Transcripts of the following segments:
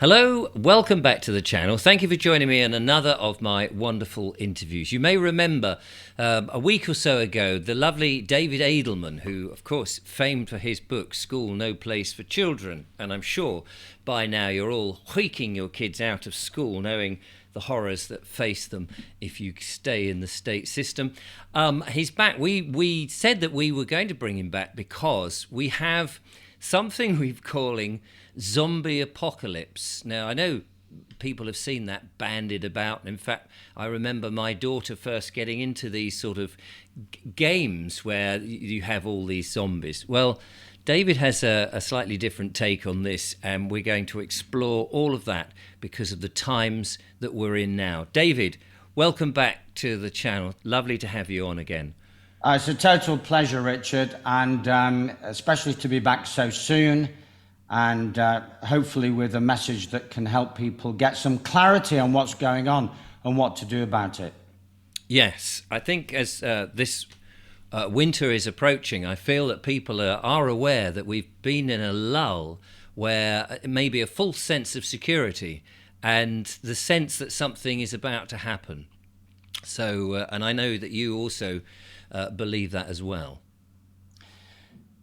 Hello, welcome back to the channel. Thank you for joining me in another of my wonderful interviews. You may remember a week or so ago the lovely David Adleman, who of course famed for his book School No Place for Children, and I'm sure by now you're all hoiking your kids out of school knowing the horrors that face them if you stay in the state system. He's back. We said that we were going to bring him back because we have something we're calling zombie apocalypse. Now, I know people have seen that bandied about. In fact, I remember my daughter first getting into these sort of games where you have all these zombies. Well, David has a slightly different take on this, and we're going to explore all of that because of the times that we're in now. David, welcome back to the channel. Lovely to have you on again. It's a total pleasure, Richard, and especially to be back so soon, and hopefully with a message that can help people get some clarity on what's going on and what to do about it. Yes, I think as this winter is approaching, I feel that people are aware that we've been in a lull where it may be a false sense of security and the sense that something is about to happen. So, and I know that you also believe that as well.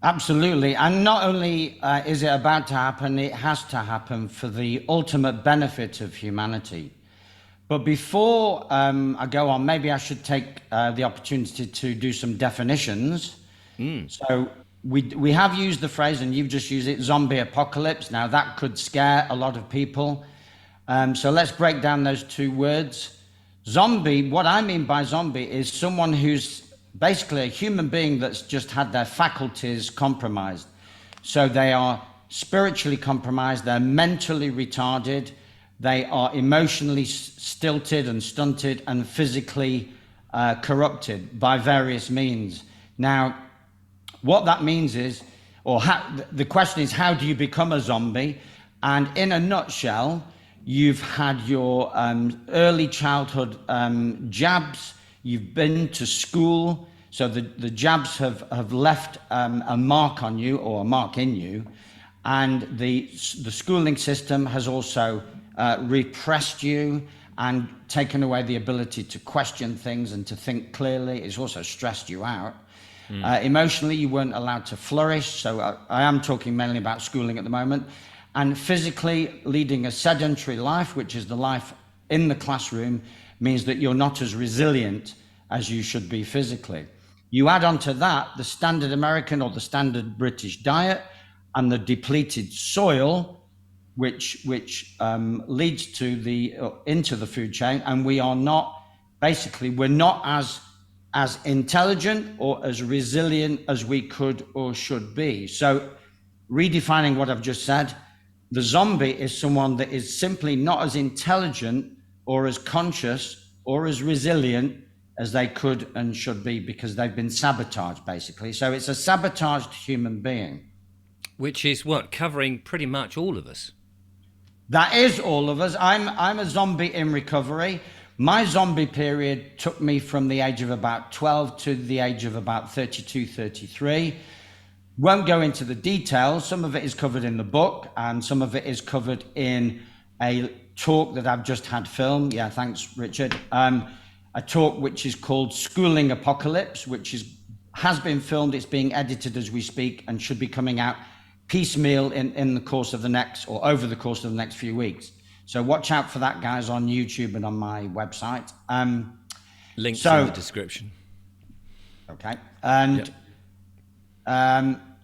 Absolutely. And not only is it about to happen, it has to happen for the ultimate benefit of humanity. But before I go on, maybe I should take the opportunity to do some definitions. So we have used the phrase, and you've just used it, zombie apocalypse. Now that could scare a lot of people. So let's break down those two words. Zombie, what I mean by zombie is someone who's basically a human being that's just had their faculties compromised. So they are spiritually compromised, they're mentally retarded, they are emotionally stilted and stunted, and physically corrupted by various means. Now, what that means is, the question is, how do you become a zombie? And in a nutshell, you've had your early childhood jabs, you've been to school, so the jabs have left a mark on you, or a mark in you, and the schooling system has also repressed you and taken away the ability to question things and to think clearly. It's also stressed you out. Emotionally, you weren't allowed to flourish, so I am talking mainly about schooling at the moment. And physically, leading a sedentary life, which is the life in the classroom, means that you're not as resilient as you should be physically. You add on to that the standard American or the standard British diet and the depleted soil, which leads to into the food chain, and we are not, basically, we're not as intelligent or as resilient as we could or should be. So, redefining what I've just said, the zombie is someone that is simply not as intelligent or as conscious or as resilient as they could and should be, because they've been sabotaged, basically. So it's a sabotaged human being. Which is what, covering pretty much all of us. That is all of us. I'm a zombie in recovery. My zombie period took me from the age of about 12 to the age of about 32, 33. Won't go into the details. Some of it is covered in the book, and some of it is covered in a talk that I've just had filmed. Yeah, thanks, Richard. A talk which is called Schooling Apocalypse, which has been filmed. It's being edited as we speak and should be coming out piecemeal in the course of the next, or over the course of the next few weeks. So watch out for that, guys, on YouTube and on my website. Links in the description. Okay. And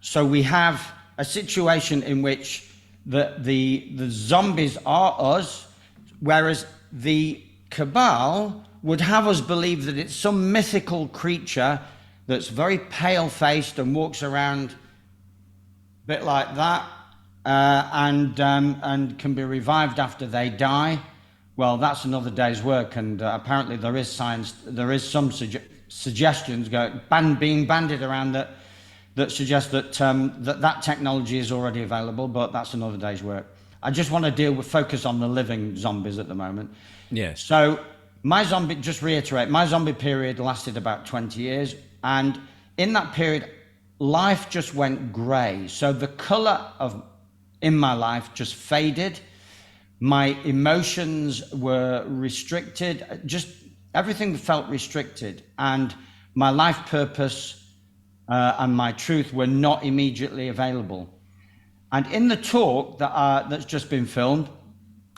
so we have a situation in which the zombies are us, whereas the cabal would have us believe that it's some mythical creature that's very pale-faced and walks around a bit like that, and can be revived after they die. Well, that's another day's work, and apparently there is science, there is some suggestions being bandied around that suggest that that technology is already available, but that's another day's work. I just want to focus on the living zombies at the moment. Yes. So just reiterate, my zombie period lasted about 20 years. And in that period, life just went gray. So the color in my life just faded. My emotions were restricted. Just everything felt restricted. And my life purpose and my truth were not immediately available. And in the talk that's just been filmed,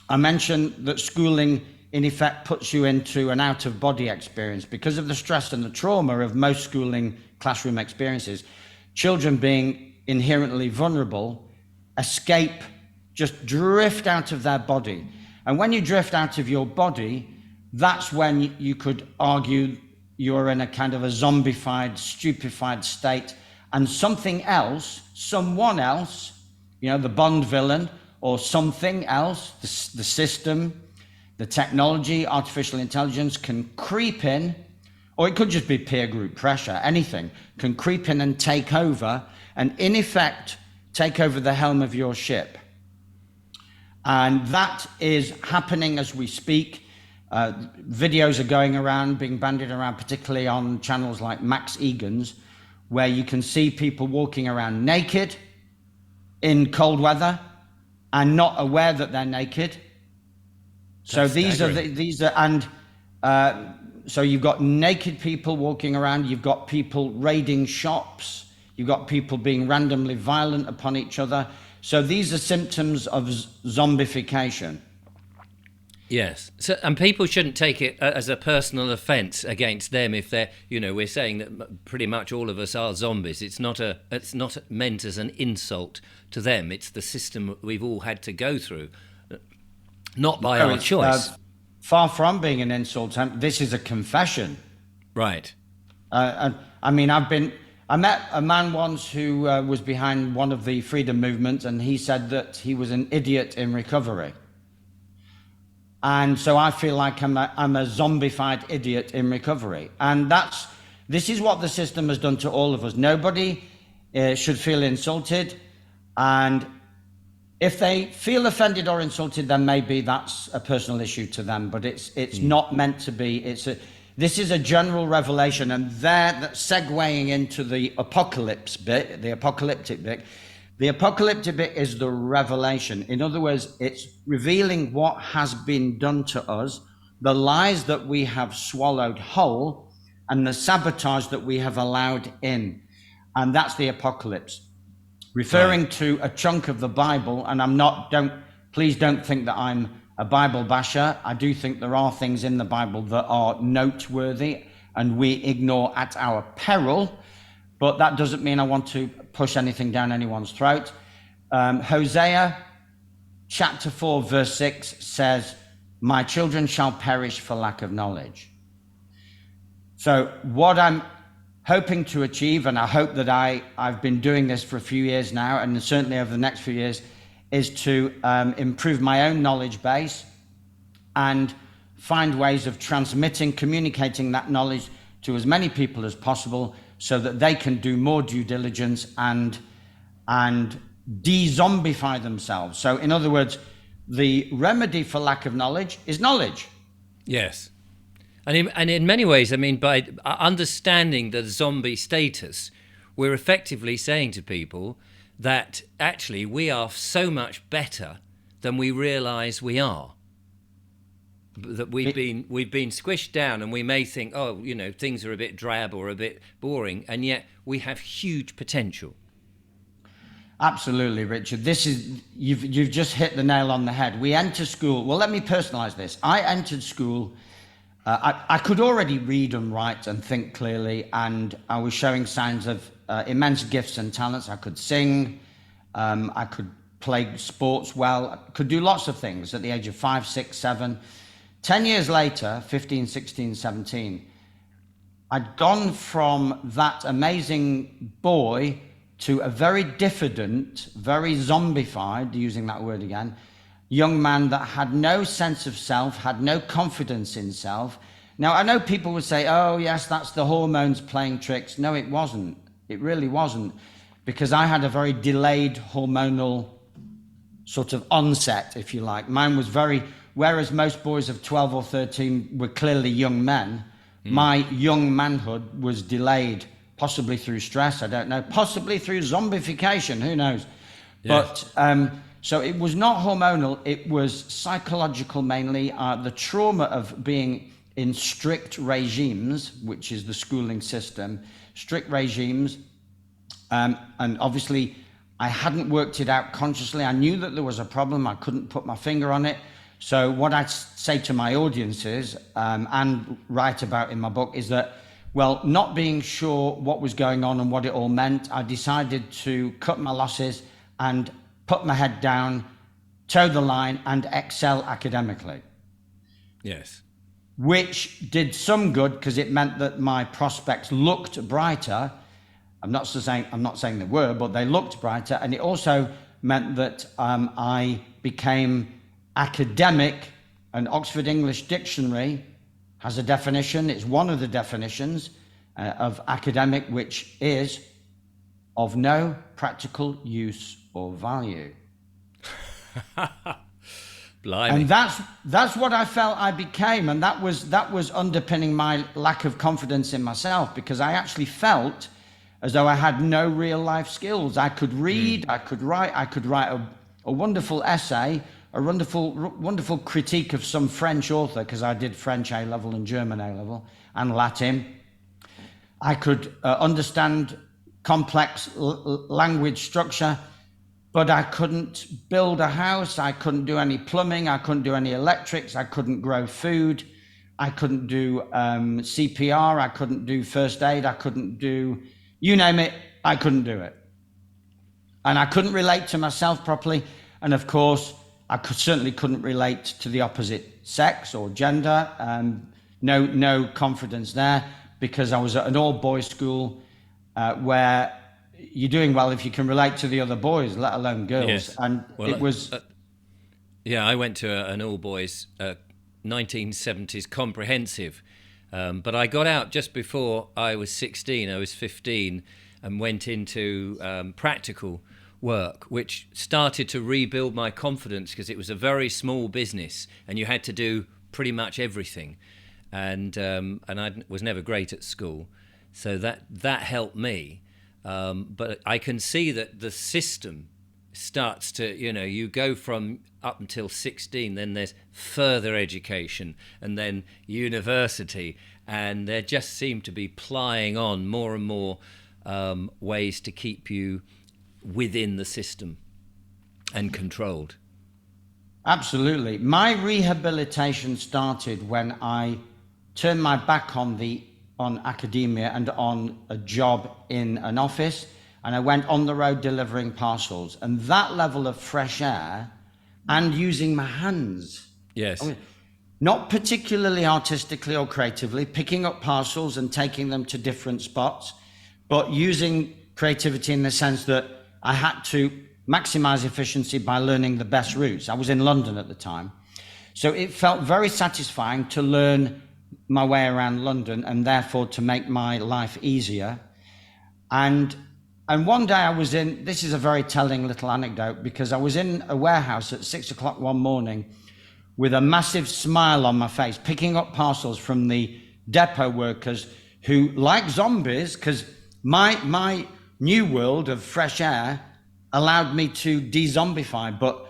I mentioned that schooling, in effect, puts you into an out-of-body experience because of the stress and the trauma of most schooling classroom experiences. Children, being inherently vulnerable, escape, just drift out of their body. And when you drift out of your body, that's when you could argue you're in a kind of a zombified, stupefied state, and something else, someone else, the Bond villain, or something else, the system, the technology, artificial intelligence can creep in, or it could just be peer group pressure, anything, can creep in and take over, and in effect, take over the helm of your ship. And that is happening as we speak. Videos are going around, being bandied around, particularly on channels like Max Egan's, where you can see people walking around naked in cold weather and not aware that they're naked. So so you've got naked people walking around, you've got people raiding shops, you've got people being randomly violent upon each other. So these are symptoms of zombification. Yes. So, and people shouldn't take it as a personal offence against them if they're, we're saying that pretty much all of us are zombies. It's not meant as an insult to them. It's the system we've all had to go through, not by our choice. Far from being an insult, this is a confession. Right. I met a man once who was behind one of the freedom movements, and he said that he was an idiot in recovery. And so I feel like I'm a zombified idiot in recovery. And this is what the system has done to all of us. Nobody should feel insulted. And if they feel offended or insulted, then maybe that's a personal issue to them. But it's not meant to be. This is a general revelation. And that's segueing into the apocalypse bit, the apocalyptic bit. The apocalyptic bit is the revelation. In other words, it's revealing what has been done to us, the lies that we have swallowed whole, and the sabotage that we have allowed in. And that's the apocalypse. Referring to a chunk of the Bible, and please don't think that I'm a Bible basher. I do think there are things in the Bible that are noteworthy and we ignore at our peril. But that doesn't mean I want to push anything down anyone's throat. Hosea chapter 4, verse 6 says, "My children shall perish for lack of knowledge." So what I'm hoping to achieve, and I hope that I've been doing this for a few years now, and certainly over the next few years, is to improve my own knowledge base and find ways of transmitting, communicating that knowledge to as many people as possible, so that they can do more due diligence and de-zombify themselves. So in other words, the remedy for lack of knowledge is knowledge. Yes. And in many ways, by understanding the zombie status, we're effectively saying to people that actually we are so much better than we realise we are. That we've been squished down, and we may think, things are a bit drab or a bit boring, and yet we have huge potential. Absolutely, Richard. You've just hit the nail on the head. We enter school. Well, let me personalize this. I entered school. I could already read and write and think clearly, and I was showing signs of immense gifts and talents. I could sing. I could play sports well. I could do lots of things at the age of 5, 6, 7. 10 years later, 15, 16, 17, I'd gone from that amazing boy to a very diffident, very zombified, using that word again, young man that had no sense of self, had no confidence in self. Now, I know people would say, oh, yes, that's the hormones playing tricks. No, it wasn't. It really wasn't, because I had a very delayed hormonal sort of onset, if you like. Mine was whereas most boys of 12 or 13 were clearly young men, my young manhood was delayed, possibly through stress, I don't know, possibly through zombification, who knows. Yes. But So it was not hormonal, it was psychological mainly. The trauma of being in strict regimes, which is the schooling system, strict regimes. And obviously, I hadn't worked it out consciously. I knew that there was a problem. I couldn't put my finger on it. So what I say to my audiences and write about in my book is that, well, not being sure what was going on and what it all meant, I decided to cut my losses and put my head down, toe the line, and excel academically. Yes. Which did some good because it meant that my prospects looked brighter. I'm not saying they were, but they looked brighter. And it also meant that I became academic. An Oxford English Dictionary has a definition. It's one of the definitions of academic, which is of no practical use or value. Blimey. And that's what I felt I became, and that was underpinning my lack of confidence in myself, because I actually felt as though I had no real life skills. I could read, I could write a wonderful essay, a wonderful critique of some French author, because I did French A-level and German A-level and Latin. I could understand complex language structure, but I couldn't build a house. I couldn't do any plumbing. I couldn't do any electrics. I couldn't grow food. I couldn't do CPR. I couldn't do first aid. I couldn't do, you name it, I couldn't do it. And I couldn't relate to myself properly. And of course, I certainly couldn't relate to the opposite sex or gender. No confidence there, because I was at an all-boys school where you're doing well if you can relate to the other boys, let alone girls. Yes. And well, it was... yeah, I went to an all-boys 1970s comprehensive, but I got out just before I was 16. I was 15 and went into practical work, which started to rebuild my confidence, because it was a very small business and you had to do pretty much everything. And I was never great at school, so that helped me. But I can see that the system starts to, you go from up until 16, then there's further education and then university, and there just seem to be plying on more and more ways to keep you within the system and controlled. Absolutely. My rehabilitation started when I turned my back on academia and on a job in an office, and I went on the road delivering parcels. And that level of fresh air and using my hands. Yes. Not particularly artistically or creatively, picking up parcels and taking them to different spots, but using creativity in the sense that I had to maximize efficiency by learning the best routes. I was in London at the time. So it felt very satisfying to learn my way around London, and therefore to make my life easier. And one day I was in, this is a very telling little anecdote, because I was in a warehouse at 6 o'clock one morning with a massive smile on my face, picking up parcels from the depot workers who, like zombies, because my new world of fresh air allowed me to de-zombify, but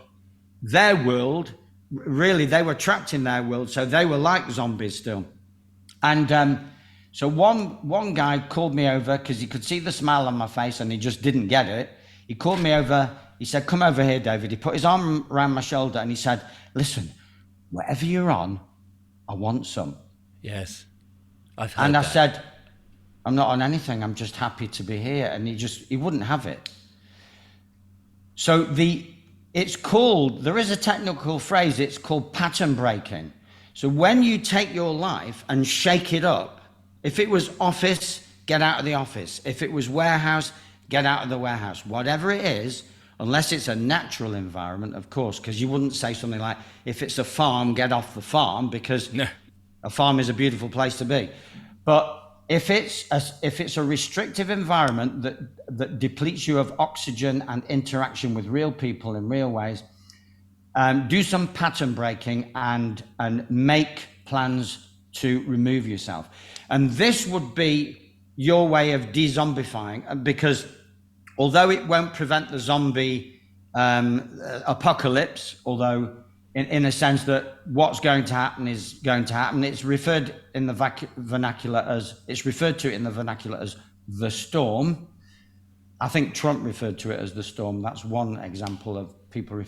their world, really, they were trapped in their world, so they were like zombies still. And so one guy called me over because he could see the smile on my face and he just didn't get it. He called me over. He said, "Come over here, David." He put his arm around my shoulder and he said, "Listen, whatever you're on, I want some." Yes, I've heard and I that. said, "I'm not on anything. I'm just happy to be here." And he wouldn't have it. So it's called, there is a technical phrase, it's called pattern breaking. So when you take your life and shake it up, if it was office, get out of the office. If it was warehouse, get out of the warehouse. Whatever it is, unless it's a natural environment, of course, because you wouldn't say something like, if it's a farm, get off the farm, because a farm is a beautiful place to be. But if it's a restrictive environment that depletes you of oxygen and interaction with real people in real ways, do some pattern breaking and make plans to remove yourself. And this would be your way of de-zombifying, because although it won't prevent the zombie apocalypse, although in a sense that what's going to happen is going to happen. It's referred in the vernacular as the storm. I think Trump referred to it as the storm. That's one example of people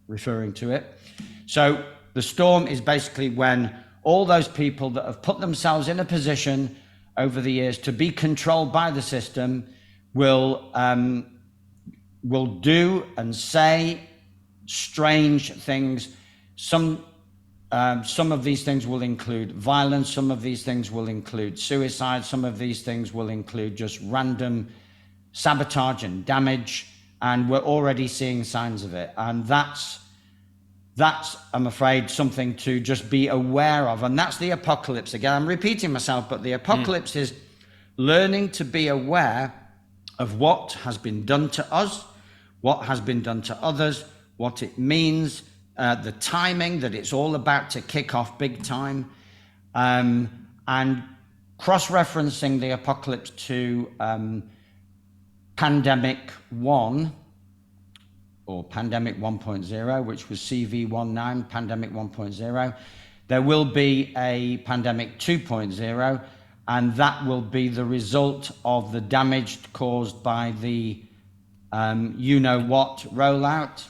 referring to it. So the storm is basically when all those people that have put themselves in a position over the years to be controlled by the system will do and say strange things. Some of these things will include violence. Some of these things will include suicide. Some of these things will include just random sabotage and damage. And we're already seeing signs of it. And that's, I'm afraid, something to just be aware of. And that's the apocalypse. Again, I'm repeating myself, but the apocalypse is learning to be aware of what has been done to us, what has been done to others, what it means, the timing that it's all about to kick off big time, and cross-referencing the apocalypse to Pandemic 1 or Pandemic 1.0, which was CV19, Pandemic 1.0. There will be a Pandemic 2.0, and that will be the result of the damage caused by the you-know-what rollout.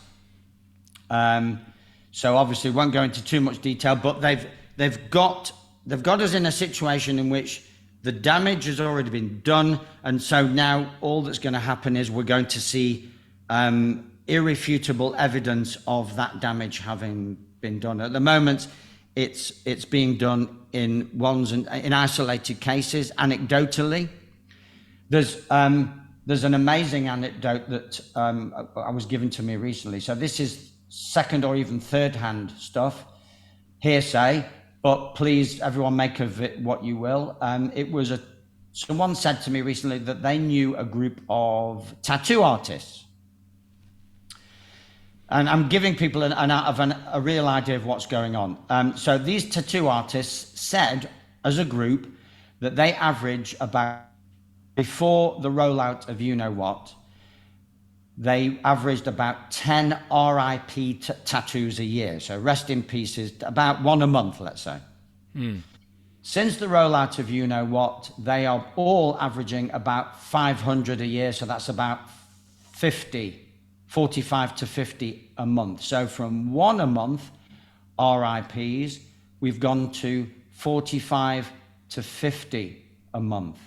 So obviously won't go into too much detail, but they've got us in a situation in which the damage has already been done, and so now all that's going to happen is we're going to see irrefutable evidence of that damage having been done. At the moment, it's being done in isolated cases, anecdotally. There's an amazing anecdote that I was given to me recently. So this is second or even third hand stuff, hearsay, but please, everyone, make of it what you will. Someone said to me recently that they knew a group of tattoo artists. And I'm giving people a real idea of what's going on. So these tattoo artists said, as a group, that they average about, before the rollout of you-know-what, they averaged about 10 RIP tattoos a year. So rest in pieces, about one a month, let's say. Since the rollout of you-know-what, they are all averaging about 500 a year. So that's about 45 to 50 a month. So from one a month, RIPs, we've gone to 45 to 50 a month.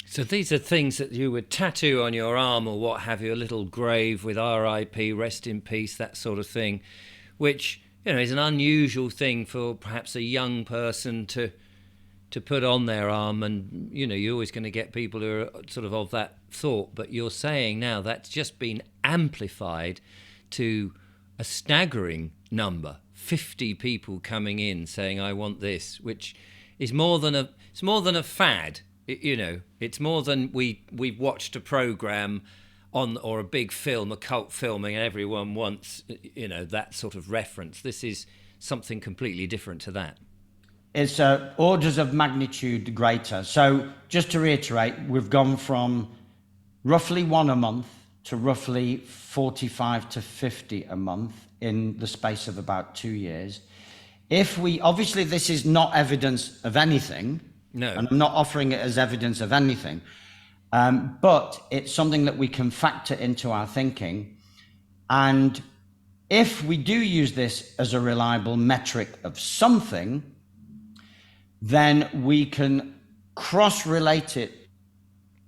So these are things that you would tattoo on your arm or what have you, a little grave with RIP, rest in peace, that sort of thing, which, you know, is an unusual thing for perhaps a young person to put on their arm. And, you know, you're always going to get people who are sort of that thought. But you're saying now that's just been amplified to a staggering number, 50 people coming in saying, I want this, which is more than a fad. You know, it's more than we've watched a program on, or a big film, a cult filming, and everyone wants, you know, that sort of reference. This is something completely different to that. It's orders of magnitude greater. So just to reiterate, we've gone from roughly one a month to roughly 45 to 50 a month in the space of about 2 years. Obviously this is not evidence of anything. No. And I'm not offering it as evidence of anything, but it's something that we can factor into our thinking. And if we do use this as a reliable metric of something, then we can cross-relate it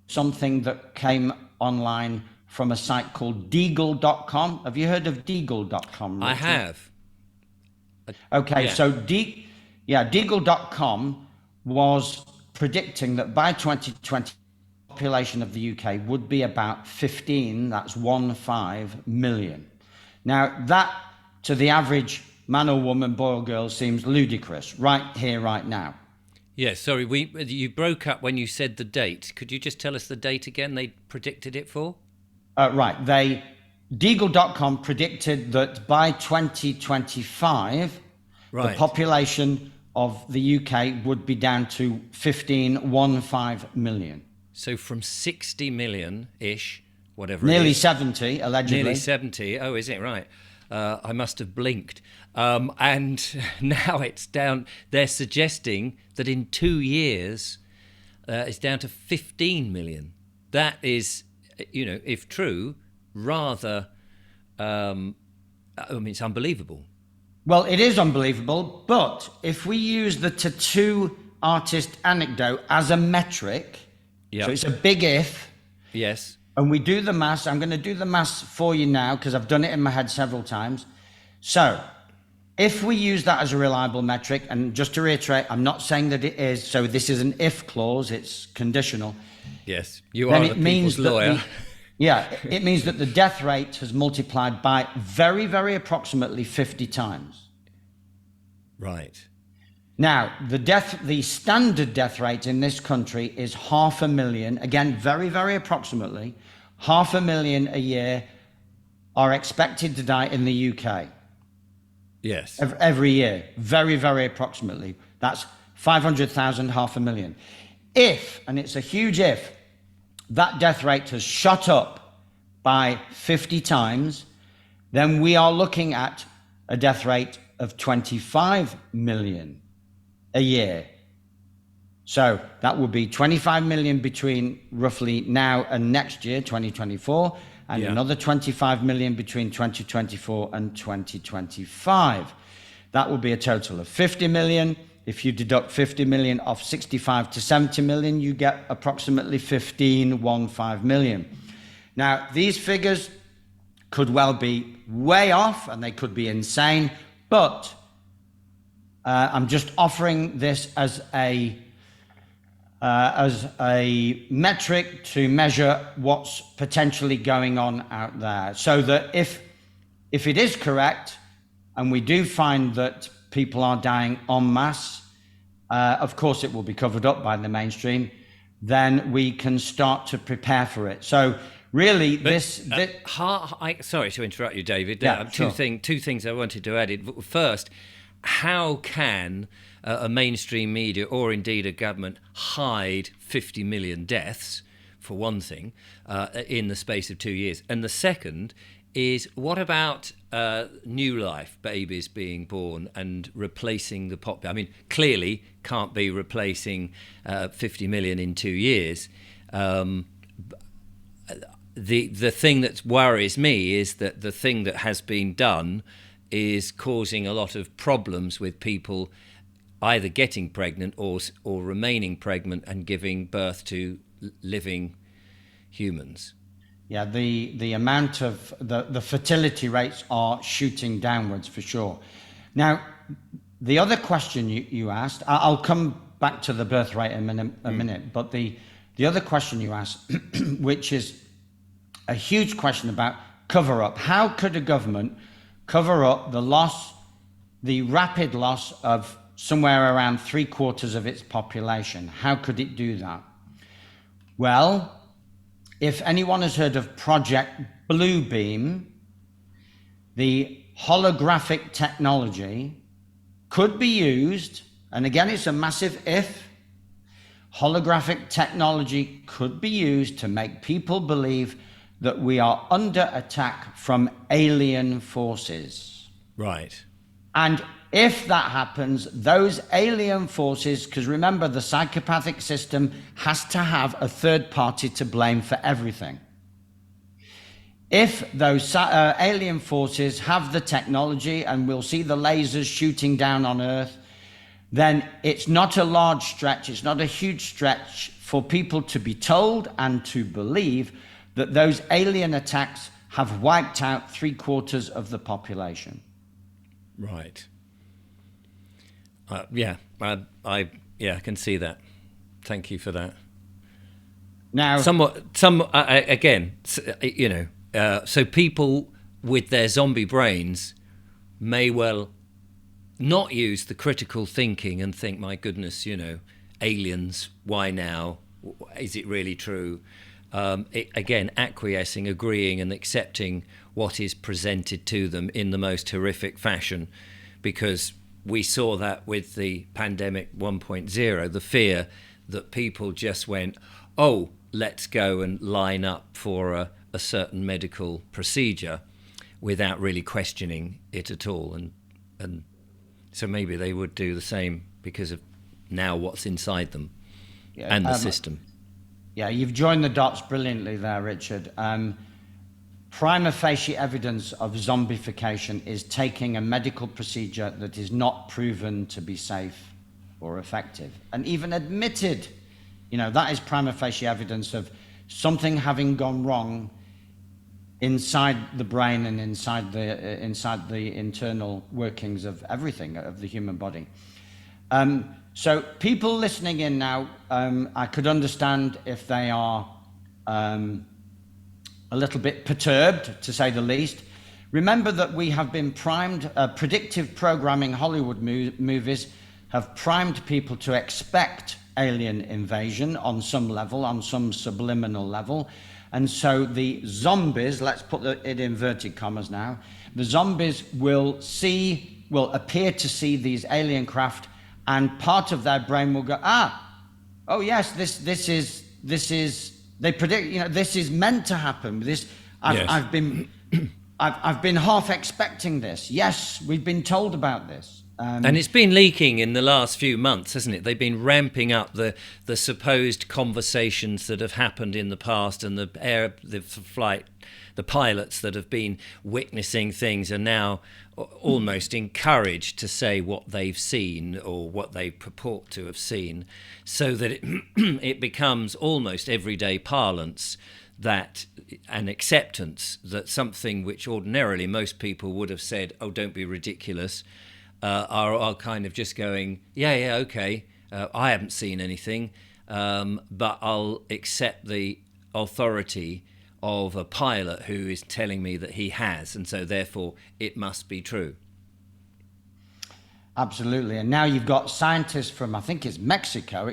to something that came online from a site called Deagle.com. Have you heard of Deagle.com? I have. Okay, yeah. So Deagle.com was predicting that by 2020, the population of the UK would be about 15 million. Now, that to the average man or woman, boy or girl, seems ludicrous right here, right now. Yeah, sorry, you broke up when you said the date. Could you just tell us the date again they predicted it for? Right. Deagle.com predicted that by 2025, the population of the UK would be down to 15 million. So from 60 million-ish whatever Nearly it is. 70, allegedly. Nearly 70. Oh, is it? Right. I must have blinked. And now it's down. They're suggesting that in 2 years, it's down to 15 million. That is, if true, rather, it's unbelievable. Well, it is unbelievable, but if we use the tattoo artist anecdote as a metric, so it's a big if. Yes. And we do the maths. I'm going to do the maths for you now because I've done it in my head several times. So if we use that as a reliable metric, and just to reiterate, I'm not saying that it is, so this is an if clause, it's conditional. Yes, you are the people's lawyer. It means that the death rate has multiplied by very, very approximately 50 times. Right. Now, the standard death rate in this country is 500,000. Again, very, very approximately, 500,000 a year are expected to die in the UK. Yes. Every year, very, very approximately. That's 500,000, 500,000. If, and it's a huge if, that death rate has shot up by 50 times, then we are looking at a death rate of 25 million a year. So that would be 25 million between roughly now and next year, 2024, and another 25 million between 2024 and 2025. That would be a total of 50 million. If you deduct 50 million off 65 to 70 million, you get approximately 15 million. Now, these figures could well be way off and they could be insane, but I'm just offering this as a metric to measure what's potentially going on out there. So that if it is correct, and we do find that people are dying en masse, of course it will be covered up by the mainstream, then we can start to prepare for it. So really, sorry to interrupt you, David. Sure. Two things I wanted to add. First, how can a mainstream media or indeed a government hide 50 million deaths, for one thing, in the space of 2 years? And the second is, what about new life, babies being born and replacing the population? I mean, clearly can't be replacing 50 million in 2 years. The thing that worries me is that the thing that has been done is causing a lot of problems with people either getting pregnant or remaining pregnant and giving birth to living humans. Yeah, the amount of the fertility rates are shooting downwards for sure. Now, the other question you asked, I'll come back to the birth rate in a minute, but the other question you asked, which is a huge question about cover up. How could a government cover up the rapid loss of somewhere around 3/4 of its population? How could it do that? Well, if anyone has heard of Project Bluebeam, the holographic technology could be used, and again, it's a massive if, holographic technology could be used to make people believe that we are under attack from alien forces. Right. And if that happens, those alien forces, because remember, the psychopathic system has to have a third party to blame for everything. If those alien forces have the technology and we'll see the lasers shooting down on Earth, then it's not a large stretch, it's not a huge stretch for people to be told and to believe that those alien attacks have wiped out 3/4 of the population. Right. I can see that. Thank you for that. Now, so people with their zombie brains may well not use the critical thinking and think, my goodness, aliens, why now? Is it really true? Acquiescing, agreeing and accepting what is presented to them in the most horrific fashion, because we saw that with the pandemic 1.0, the fear that people just went, oh, let's go and line up for a a certain medical procedure without really questioning it at all. And so maybe they would do the same because of now what's inside them and the system. Yeah, you've joined the dots brilliantly there, Richard. Prima facie evidence of zombification is taking a medical procedure that is not proven to be safe or effective, and even admitted, that is prima facie evidence of something having gone wrong inside the brain and inside the internal workings of everything, of the human body. So people listening in now, I could understand if they are a little bit perturbed, to say the least. Remember that we have been primed, predictive programming Hollywood movies have primed people to expect alien invasion on some level, on some subliminal level. And so the zombies, let's put it in inverted commas now, the zombies will appear to see these alien craft, and part of their brain will go, oh yes, this is, they predict, this is meant to happen. I've been half expecting this. Yes, we've been told about this. And it's been leaking in the last few months, hasn't it? They've been ramping up the supposed conversations that have happened in the past, and the pilots that have been witnessing things are now almost encouraged to say what they've seen or what they purport to have seen, so that it becomes almost everyday parlance, that an acceptance that something which ordinarily most people would have said, oh, don't be ridiculous, are kind of just going, yeah, okay, I haven't seen anything, but I'll accept the authority of a pilot who is telling me that he has, and so therefore it must be true. Absolutely. And now you've got scientists from, I think it's Mexico,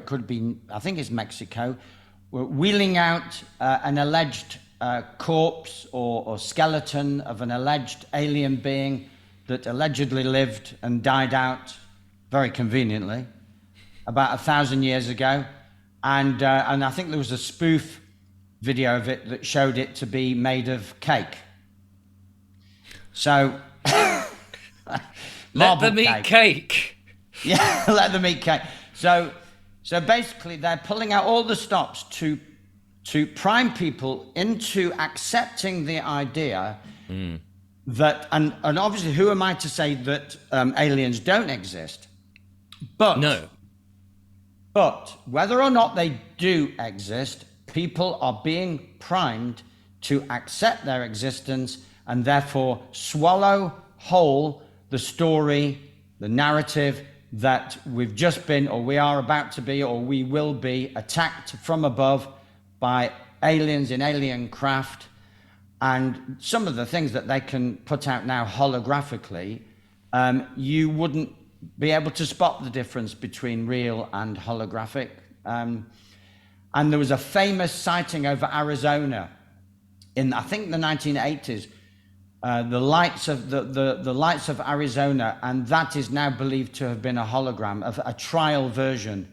wheeling out an alleged corpse or skeleton of an alleged alien being that allegedly lived and died out, very conveniently, about 1,000 years ago. And I think there was a spoof video of it that showed it to be made of cake. So, let them eat cake. Yeah, let them eat cake. So basically, they're pulling out all the stops to prime people into accepting the idea that, and obviously, who am I to say that aliens don't exist? But no. But whether or not they do exist, people are being primed to accept their existence and therefore swallow whole the story, the narrative that we've just been, or we are about to be, or we will be attacked from above by aliens in alien craft. And some of the things that they can put out now holographically, you wouldn't be able to spot the difference between real and holographic. And there was a famous sighting over Arizona in, I think, the 1980s, the lights of Arizona, and that is now believed to have been a hologram of a trial version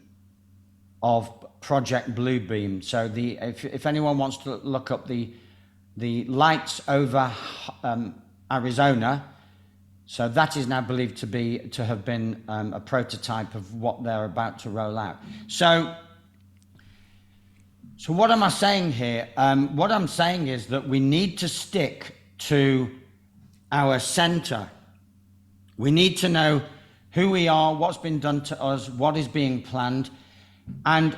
of Project Bluebeam. So if anyone wants to look up the lights over Arizona, so that is now believed to have been a prototype of what they're about to roll out. So what am I saying here? What I'm saying is that we need to stick to our center. We need to know who we are, what's been done to us, what is being planned. And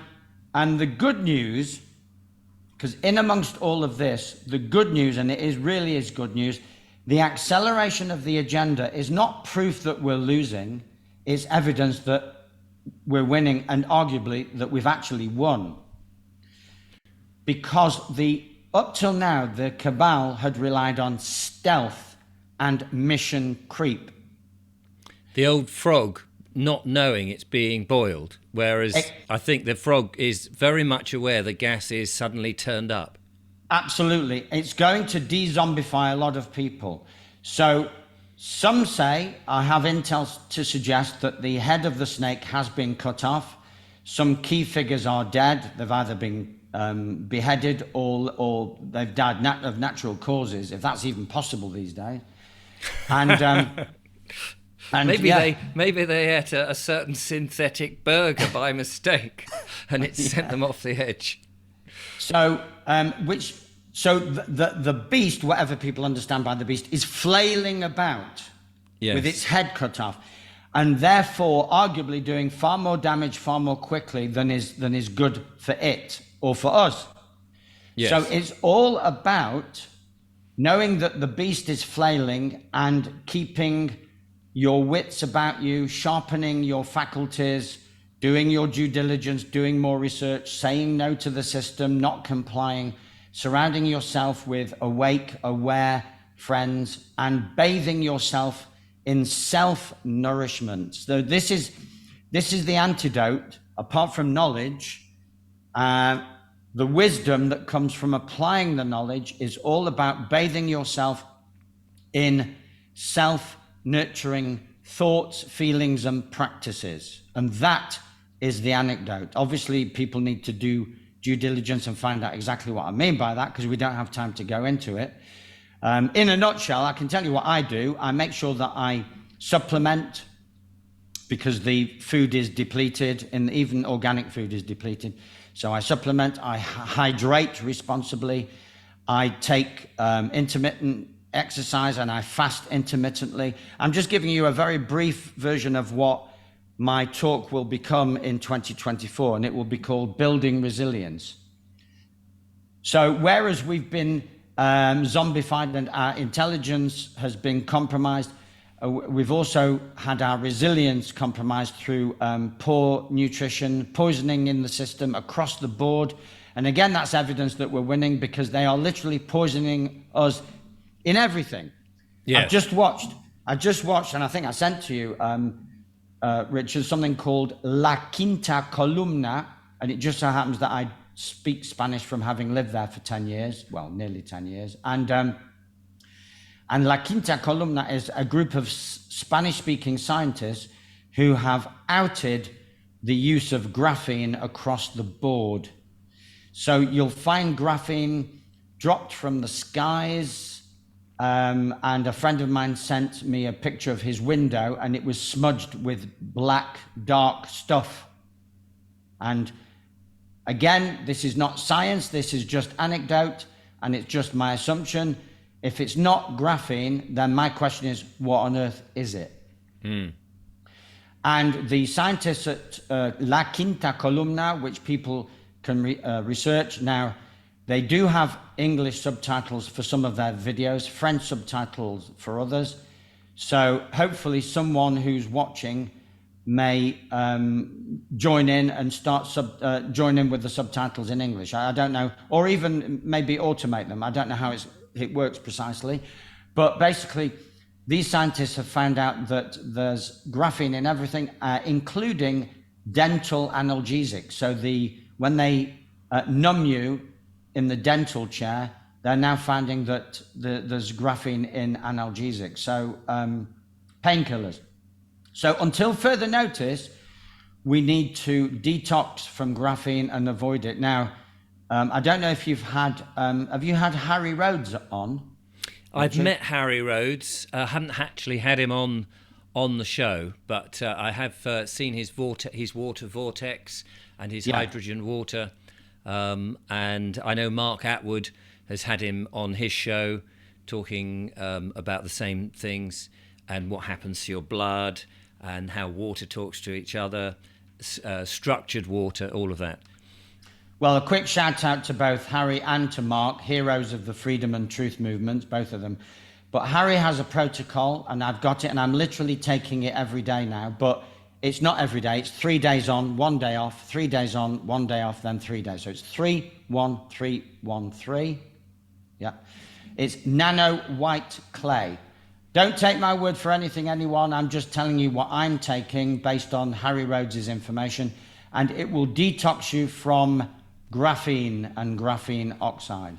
the good news, because in amongst all of this, the good news, and it really is good news, the acceleration of the agenda is not proof that we're losing, it's evidence that we're winning, and arguably that we've actually won. Because up till now, the cabal had relied on stealth and mission creep. The old frog not knowing it's being boiled, whereas I think the frog is very much aware the gas is suddenly turned up. Absolutely. It's going to de-zombify a lot of people. So some say, I have intel to suggest that the head of the snake has been cut off. Some key figures are dead. They've either been beheaded or they've died of natural causes, if that's even possible these days. And and maybe they ate a certain synthetic burger by mistake, and it sent them off the edge. So the beast, whatever people understand by the beast, is flailing about with its head cut off, and therefore arguably doing far more damage far more quickly than is good for it or for us. Yes. So it's all about knowing that the beast is flailing and keeping your wits about you, sharpening your faculties, doing your due diligence, doing more research, saying no to the system, not complying, surrounding yourself with awake, aware friends, and bathing yourself in self-nourishment. So this is the antidote, apart from knowledge. The wisdom that comes from applying the knowledge is all about bathing yourself in self-nurturing thoughts, feelings, and practices. And that is the anecdote. Obviously, people need to do due diligence and find out exactly what I mean by that, because we don't have time to go into it. In a nutshell, I can tell you what I do. I make sure that I supplement, because the food is depleted, and even organic food is depleted. So I supplement, I hydrate responsibly, I take intermittent exercise, and I fast intermittently. I'm just giving you a very brief version of what my talk will become in 2024, and it will be called Building Resilience. So whereas we've been zombified and our intelligence has been compromised, we've also had our resilience compromised through poor nutrition, poisoning in the system across the board. And again, that's evidence that we're winning, because they are literally poisoning us in everything. Yes. I just watched, and I think I sent to you, Richard, something called La Quinta Columna, and it just so happens that I speak Spanish from having lived there for 10 years, well, nearly 10 years. And La Quinta Columna is a group of Spanish-speaking scientists who have outed the use of graphene across the board. So you'll find graphene dropped from the skies, and a friend of mine sent me a picture of his window, and it was smudged with black, dark stuff. And again, this is not science, this is just anecdote, and it's just my assumption. If it's not graphene, then my question is, what on earth is it? And the scientists at La Quinta Columna, which people can research now, they do have English subtitles for some of their videos, French subtitles for others. So hopefully someone who's watching may join in and join in with the subtitles in English. I don't know, or even maybe automate them. I don't know how it works precisely, but basically these scientists have found out that there's graphene in everything, including dental analgesics. So when they numb you in the dental chair, they're now finding that there's graphene in analgesics, so painkillers. So until further notice, we need to detox from graphene and avoid it. Now, I don't know if have you had Harry Rhodes on? I've met Harry Rhodes. I haven't actually had him on the show, but I have seen his water vortex and his hydrogen water. And I know Mark Atwood has had him on his show talking about the same things and what happens to your blood and how water talks to each other, structured water, all of that. Well, a quick shout out to both Harry and to Mark, heroes of the freedom and truth movements, both of them. But Harry has a protocol, and I've got it, and I'm literally taking it every day now. But it's not every day. It's 3 days on, 1 day off, 3 days on, 1 day off, then 3 days. So it's 3, 1, 3, 1, 3. Yeah. It's nano white clay. Don't take my word for anything, anyone. I'm just telling you what I'm taking based on Harry Rhodes' information. And it will detox you from graphene and graphene oxide.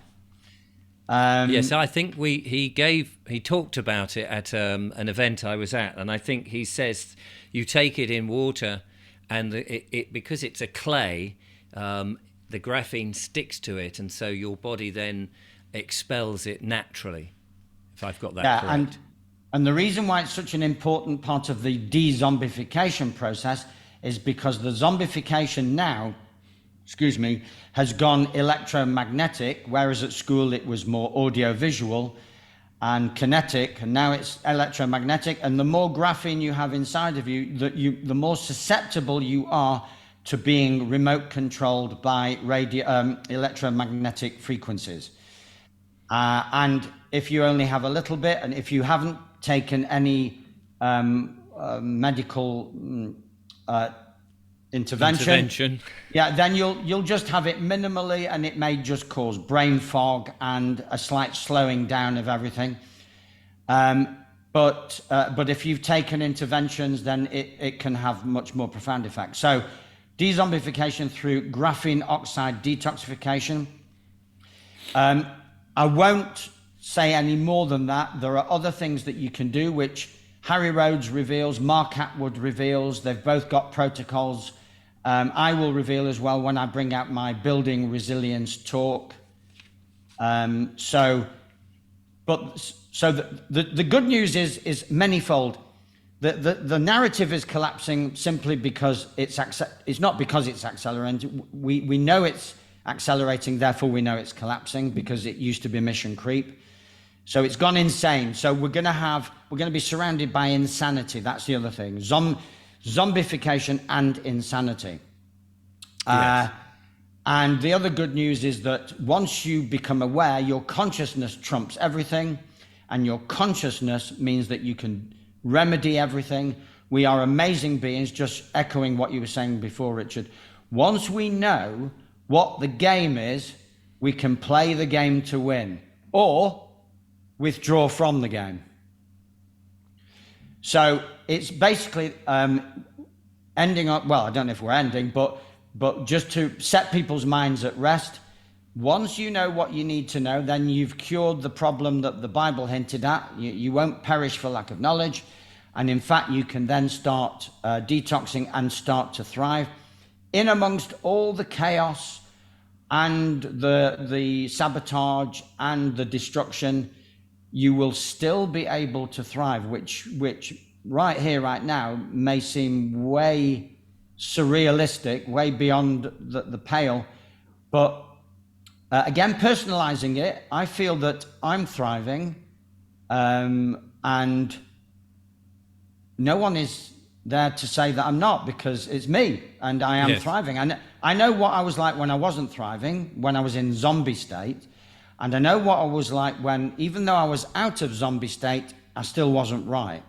Yes, I think he talked about it at an event I was at, and I think he says you take it in water, and it because it's a clay, the graphene sticks to it, and so your body then expels it naturally, if I've got that Yeah, correct. and the reason why it's such an important part of the de-zombification process is because the zombification now, excuse me, has gone electromagnetic, whereas at school it was more audio-visual and kinetic, and now it's electromagnetic. And the more graphene you have inside of you, the more susceptible you are to being remote controlled by electromagnetic frequencies. And if you only have a little bit, and if you haven't taken any medical intervention, yeah, then you'll just have it minimally, and it may just cause brain fog and a slight slowing down of everything. But if you've taken interventions, then it can have much more profound effects. So, dezombification through graphene oxide detoxification. I won't say any more than that. There are other things that you can do, which Harry Rhodes reveals, Mark Atwood reveals. They've both got protocols. I will reveal as well when I bring out my building resilience talk. So the good news is manifold. The narrative is collapsing simply because it's not because it's accelerating. We know it's accelerating, therefore we know it's collapsing, because it used to be mission creep. So it's gone insane. So we're going to be surrounded by insanity. That's the other thing. Zombification and insanity. Yes. And the other good news is that once you become aware, your consciousness trumps everything, and your consciousness means that you can remedy everything. We are amazing beings, just echoing what you were saying before, Richard. Once we know what the game is, we can play the game to win or withdraw from the game. So it's basically ending up, well, I don't know if we're ending, but just to set people's minds at rest. Once you know what you need to know, then you've cured the problem that the Bible hinted at. You won't perish for lack of knowledge. And in fact, you can then start detoxing and start to thrive. In amongst all the chaos and the sabotage and the destruction, you will still be able to thrive, which right here, right now, may seem way surrealistic, way beyond the pale. But again, personalizing it, I feel that I'm thriving, and no one is there to say that I'm not, because it's me and I am thriving. And I know what I was like when I wasn't thriving, when I was in zombie state. And I know what I was like when, even though I was out of zombie state, I still wasn't right.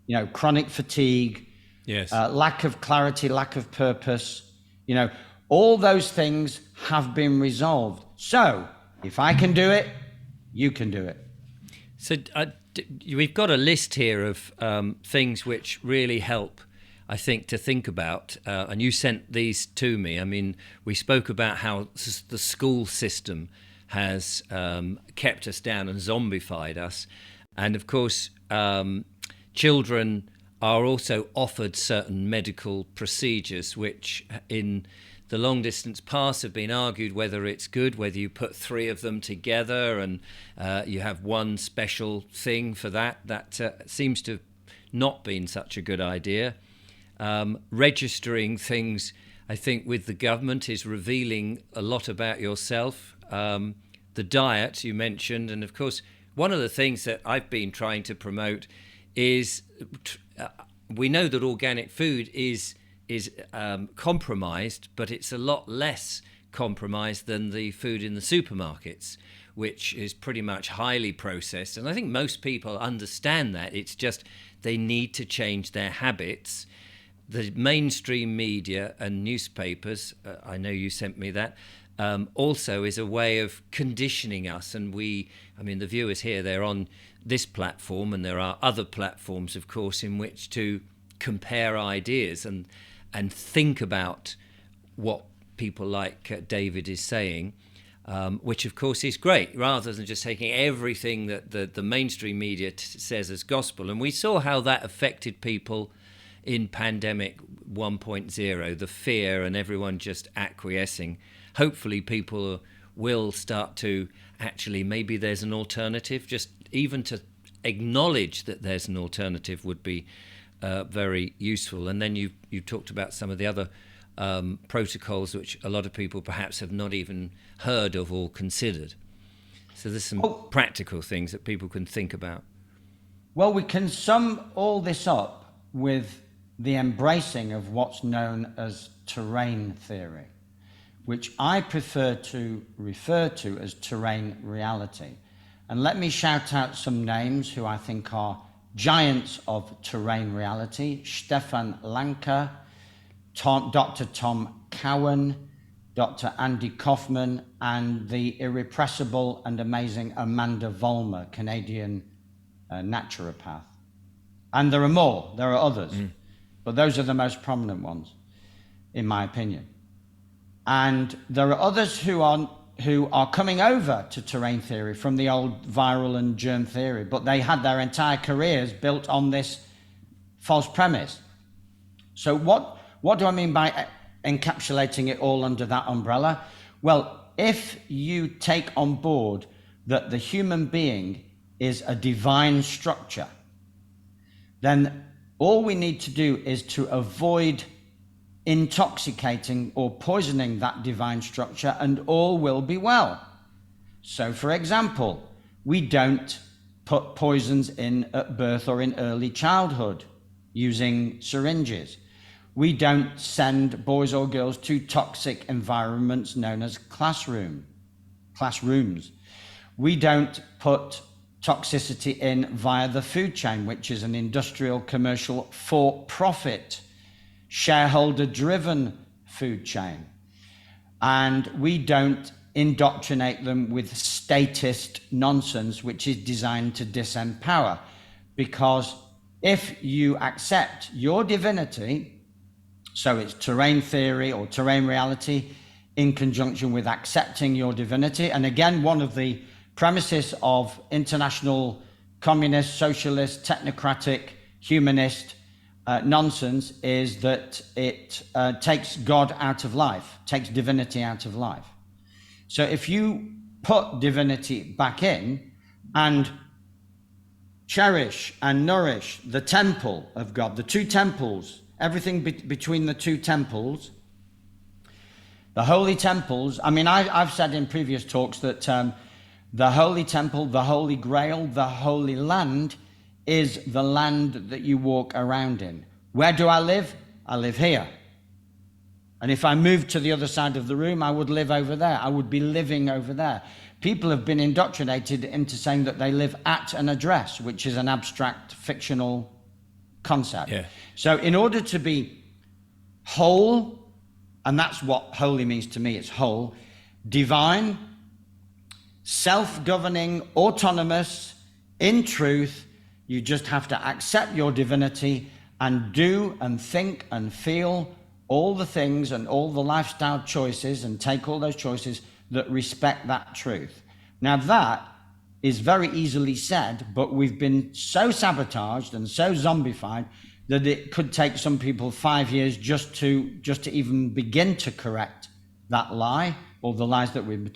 You know, chronic fatigue, lack of clarity, lack of purpose, you know, all those things have been resolved. So if I can do it, you can do it. So we've got a list here of things which really help, I think, to think about. And you sent these to me. I mean, we spoke about how the school system has kept us down and zombified us. And of course, children are also offered certain medical procedures, which in the long distance past have been argued whether it's good, whether you put three of them together and you have one special thing for that. That seems to have not been such a good idea. Registering things, I think, with the government is revealing a lot about yourself. The diet you mentioned, and of course, one of the things that I've been trying to promote is we know that organic food is compromised, but it's a lot less compromised than the food in the supermarkets, which is pretty much highly processed. And I think most people understand that. It's just they need to change their habits. The mainstream media and newspapers, I know you sent me that, also is a way of conditioning us. And the viewers here, they're on this platform, and there are other platforms, of course, in which to compare ideas and think about what people like David is saying, which of course is great, rather than just taking everything that the mainstream media says as gospel. And we saw how that affected people in pandemic 1.0, the fear and everyone just acquiescing. hopefully people will start to actually, maybe there's an alternative. Just even to acknowledge that there's an alternative would be very useful. And then you talked about some of the other protocols which a lot of people perhaps have not even heard of or considered. So there's some practical things that people can think about. Well, we can sum all this up with the embracing of what's known as terrain theory, which I prefer to refer to as terrain reality. And let me shout out some names who I think are giants of terrain reality: Stefan Lanka, Dr. Tom Cowan, Dr. Andy Kaufman, and the irrepressible and amazing Amanda Vollmer, Canadian naturopath. And there are more, there are others, but those are the most prominent ones, in my opinion. And there are others who are coming over to terrain theory from the old viral and germ theory, but they had their entire careers built on this false premise. So what do I mean by encapsulating it all under that umbrella? Well, if you take on board that the human being is a divine structure, then all we need to do is to avoid intoxicating or poisoning that divine structure, and all will be well. So, for example, we don't put poisons in at birth or in early childhood using syringes. We don't send boys or girls to toxic environments known as classrooms. We don't put toxicity in via the food chain, which is an industrial, commercial, for-profit, shareholder-driven food chain. And we don't indoctrinate them with statist nonsense, which is designed to disempower. Because if you accept your divinity, so it's terrain theory or terrain reality in conjunction with accepting your divinity. And again, one of the premises of international communist, socialist, technocratic, humanist nonsense is that it takes God out of life, takes divinity out of life. So if you put divinity back in and cherish and nourish the temple of God, the two temples, everything between the two temples, the holy temples. I mean, I've said in previous talks that the holy temple, the holy grail, the holy land is the land that you walk around in. Where do I live? I live here. And if I moved to the other side of the room, I would live over there. I would be living over there. People have been indoctrinated into saying that they live at an address, which is an abstract, fictional concept. Yeah. So in order to be whole, and that's what holy means to me, it's whole, divine, self-governing, autonomous, in truth, you just have to accept your divinity and do and think and feel all the things and all the lifestyle choices and take all those choices that respect that truth. Now that is very easily said, but we've been so sabotaged and so zombified that it could take some people 5 years just to even begin to correct that lie or the lies that we've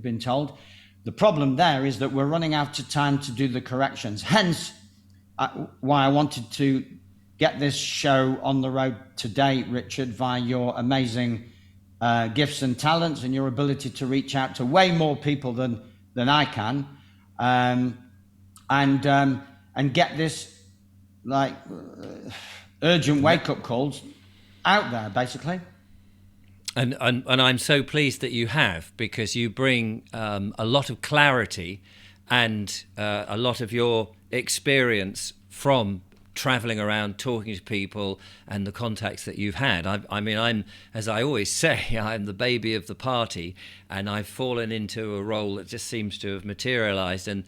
been told. The problem there is that we're running out of time to do the corrections. Hence, why I wanted to get this show on the road today, Richard, via your amazing gifts and talents and your ability to reach out to way more people than I can, and get this urgent wake-up calls out there, basically. And I'm so pleased that you have, because you bring a lot of clarity and a lot of your experience from traveling around, talking to people, and the contacts that you've had. I mean, I'm, as I always say, I'm the baby of the party, and I've fallen into a role that just seems to have materialized, and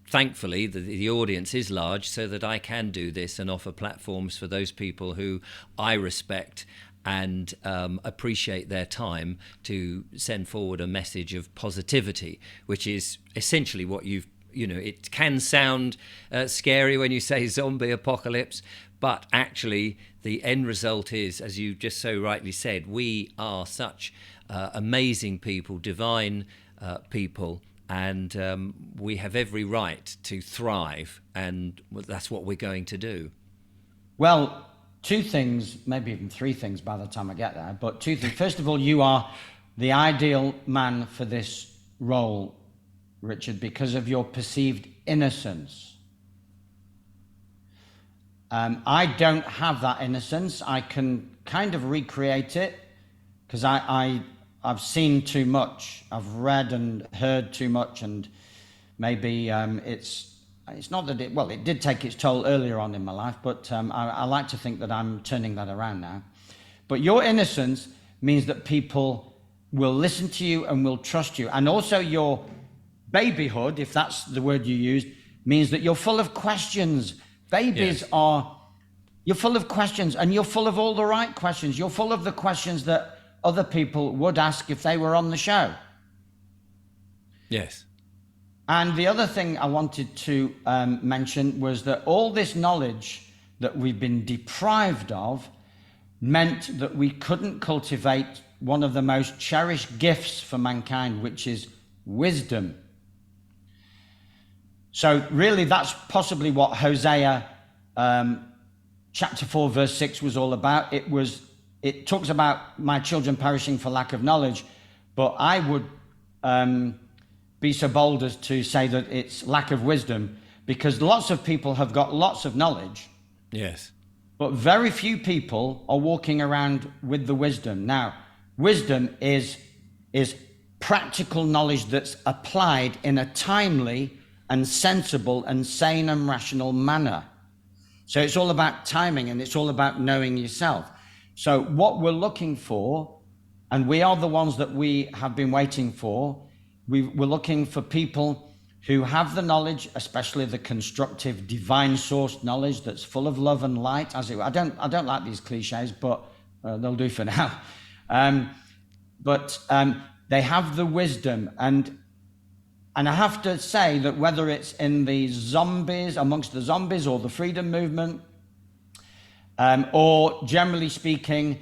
thankfully the audience is large so that I can do this and offer platforms for those people who I respect and appreciate their time to send forward a message of positivity, which is essentially what you've, it can sound scary when you say zombie apocalypse, But actually, the end result is, as you just so rightly said, we are such amazing people, divine people, and we have every right to thrive, and that's what we're going to do. Well, two things, maybe even three things by the time I get there, but two things. First of all, you are the ideal man for this role, Richard, because of your perceived innocence. I don't have that innocence. I can kind of recreate it because I've seen too much. I've read and heard too much, and maybe it's not that it did take its toll earlier on in my life, but I like to think that I'm turning that around now. But your innocence means that people will listen to you and will trust you. And also your babyhood, if that's the word you used, means that you're full of questions. Babies you're full of questions, and you're full of all the right questions. You're full of the questions that other people would ask if they were on the show. Yes. And the other thing I wanted to mention was that all this knowledge that we've been deprived of meant that we couldn't cultivate one of the most cherished gifts for mankind, which is wisdom. So really, that's possibly what Hosea chapter 4, verse 6 was all about. It talks about my children perishing for lack of knowledge, but I would be so bold as to say that it's lack of wisdom, because lots of people have got lots of knowledge. Yes. But very few people are walking around with the wisdom. Now, wisdom is practical knowledge that's applied in a timely and sensible and sane and rational manner. So it's all about timing, and it's all about knowing yourself. So what we're looking for, and we are the ones that we have been waiting for, we're looking for people who have the knowledge, especially the constructive, divine sourced knowledge that's full of love and light. As it, I don't like these cliches, but they'll do for now. But they have the wisdom, and I have to say that whether it's in the zombies, amongst the zombies, or the freedom movement, or generally speaking,